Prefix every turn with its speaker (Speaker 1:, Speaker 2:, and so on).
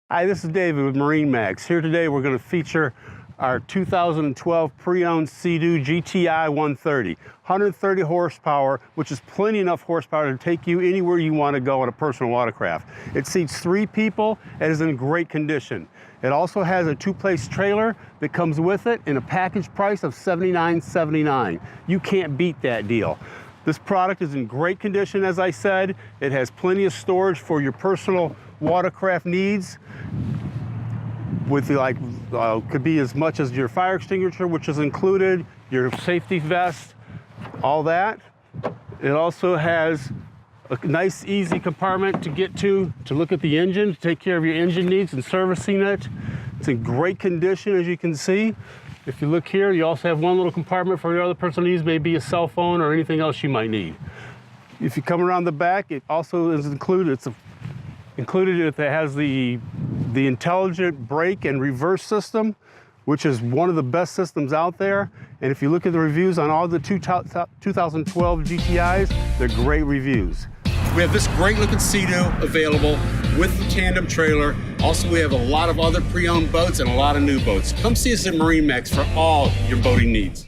Speaker 1: Hi, this is David with MarineMax. Here today we're going to feature our 2012 pre-owned Sea-Doo GTI 130. 130 horsepower, which is plenty enough horsepower to take you anywhere you want to go on a personal watercraft. It seats 3 people and is in great condition. It also has a 2-place trailer that comes with it in a package price of $79.79. You can't beat that deal. This product is in great condition, as I said. It has plenty of storage for your personal watercraft needs, with could be as much as your fire extinguisher, which is included, your safety vest, all that. It also has a nice, easy compartment to get to look at the engine, to take care of your engine needs and servicing it. It's in great condition, as you can see. If you look here, you also have one little compartment for your other personal needs, maybe a cell phone or anything else you might need. If you come around the back, it also is included. It has the intelligent brake and reverse system, which is one of the best systems out there. And if you look at the reviews on all the 2012 GTIs, they're great reviews. We have this great looking Sea-Doo available with the tandem trailer. Also, we have a lot of other pre-owned boats and a lot of new boats. Come see us at MarineMax for all your boating needs.